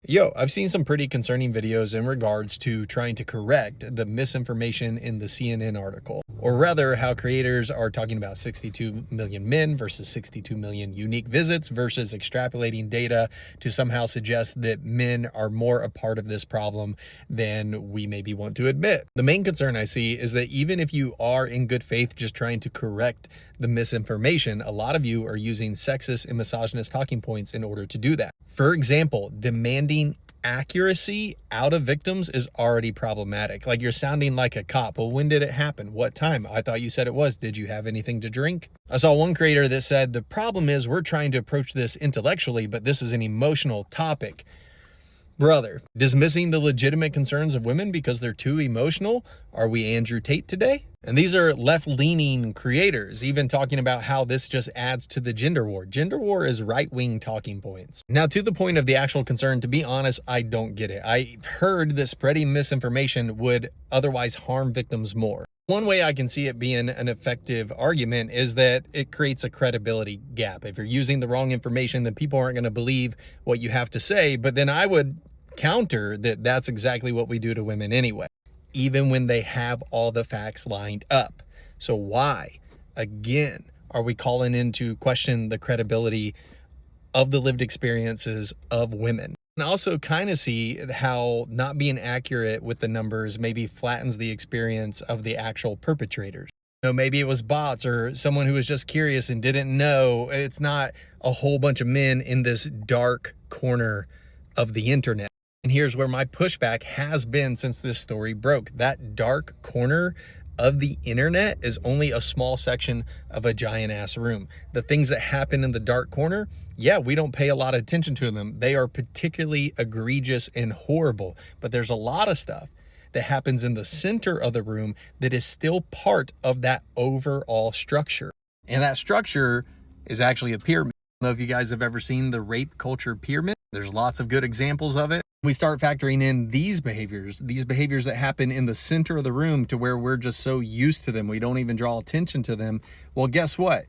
Yo, I've seen some pretty concerning videos in regards to trying to correct the misinformation in the CNN article, or rather how creators are talking about 62 million men versus 62 million unique visits versus extrapolating data to somehow suggest that men are more a part of this problem than we maybe want to admit. The main concern I see is that even if you are in good faith just trying to correct the misinformation, a lot of you are using sexist and misogynist talking points in order to do that. For example, demanding accuracy out of victims is already problematic. Like, you're sounding like a cop. Well, when did it happen? What time? I thought you said it was. Did you have anything to drink? I saw one creator that said, the problem is we're trying to approach this intellectually, but this is an emotional topic. Brother, dismissing the legitimate concerns of women because they're too emotional? Are we Andrew Tate today? And these are left-leaning creators, even talking about how this just adds to the gender war. Gender war is right-wing talking points. Now, to the point of the actual concern, to be honest, I don't get it. I heard that spreading misinformation would otherwise harm victims more. One way I can see it being an effective argument is that it creates a credibility gap. If you're using the wrong information, then people aren't going to believe what you have to say. But then I would counter that that's exactly what we do to women anyway, even when they have all the facts lined up. So why, again, are we calling into question the credibility of the lived experiences of women? And also kind of see how not being accurate with the numbers maybe flattens the experience of the actual perpetrators. You know, maybe it was bots or someone who was just curious and didn't know. It's not a whole bunch of men in this dark corner of the internet. And here's where my pushback has been since this story broke. That dark corner of the internet is only a small section of a giant ass room. The things that happen in the dark corner, yeah, we don't pay a lot of attention to them. They are particularly egregious and horrible, but there's a lot of stuff that happens in the center of the room that is still part of that overall structure. And that structure is actually a pyramid. I don't know if you guys have ever seen the rape culture pyramid. There's lots of good examples of it. We start factoring in these behaviors that happen in the center of the room to where we're just so used to them, we don't even draw attention to them. Well, guess what?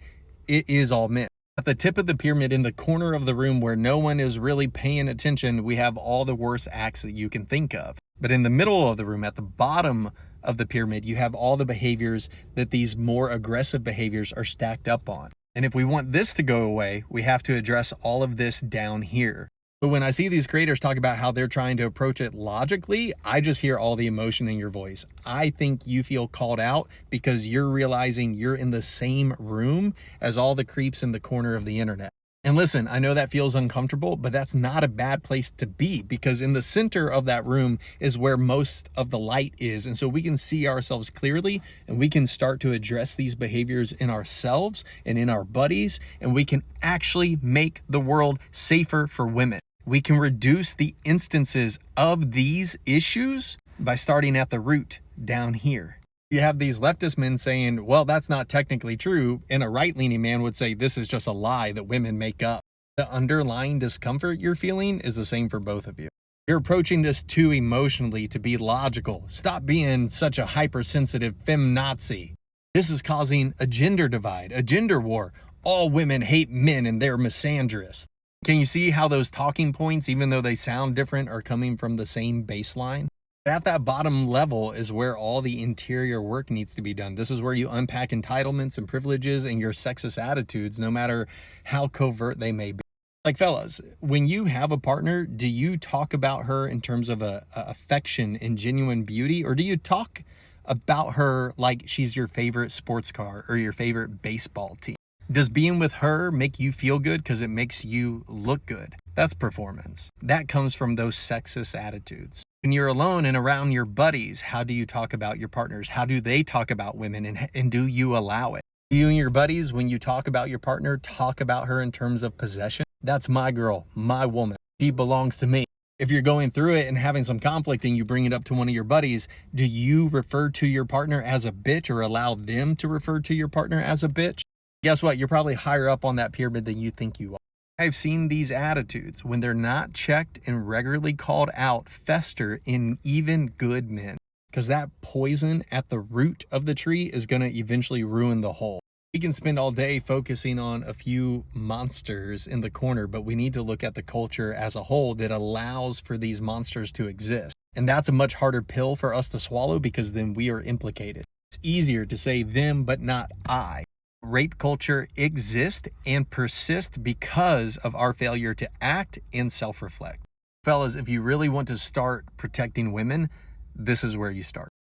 It is all men. At the tip of the pyramid, in the corner of the room where no one is really paying attention, we have all the worst acts that you can think of. But in the middle of the room, at the bottom of the pyramid, you have all the behaviors that these more aggressive behaviors are stacked up on. And if we want this to go away, we have to address all of this down here. But when I see these creators talk about how they're trying to approach it logically, I just hear all the emotion in your voice. I think you feel called out because you're realizing you're in the same room as all the creeps in the corner of the internet. And listen, I know that feels uncomfortable, but that's not a bad place to be, because in the center of that room is where most of the light is. And so we can see ourselves clearly, and we can start to address these behaviors in ourselves and in our buddies, and we can actually make the world safer for women. We can reduce the instances of these issues by starting at the root down here. You have these leftist men saying, well, that's not technically true. And a right-leaning man would say, this is just a lie that women make up. The underlying discomfort you're feeling is the same for both of you. You're approaching this too emotionally to be logical. Stop being such a hypersensitive feminazi. This is causing a gender divide, a gender war. All women hate men and they're misandrous. Can you see how those talking points, even though they sound different, are coming from the same baseline? At that bottom level is where all the interior work needs to be done. This is where you unpack entitlements and privileges and your sexist attitudes, no matter how covert they may be. Like, fellas, when you have a partner, do you talk about her in terms of affection and genuine beauty, or do you talk about her like she's your favorite sports car or your favorite baseball team? Does being with her make you feel good because it makes you look good? That's performance. That comes from those sexist attitudes. When you're alone and around your buddies, how do you talk about your partners? How do they talk about women, and do you allow it? Do you and your buddies, when you talk about your partner, talk about her in terms of possession? That's my girl, my woman. She belongs to me. If you're going through it and having some conflict and you bring it up to one of your buddies, do you refer to your partner as a bitch or allow them to refer to your partner as a bitch? Guess what? You're probably higher up on that pyramid than you think you are. I've seen these attitudes, when they're not checked and regularly called out, fester in even good men, because that poison at the root of the tree is going to eventually ruin the whole. We can spend all day focusing on a few monsters in the corner, but we need to look at the culture as a whole that allows for these monsters to exist. And that's a much harder pill for us to swallow, because then we are implicated. It's easier to say them, but not I. Rape culture exists and persists because of our failure to act and self-reflect. Fellas, if you really want to start protecting women, this is where you start.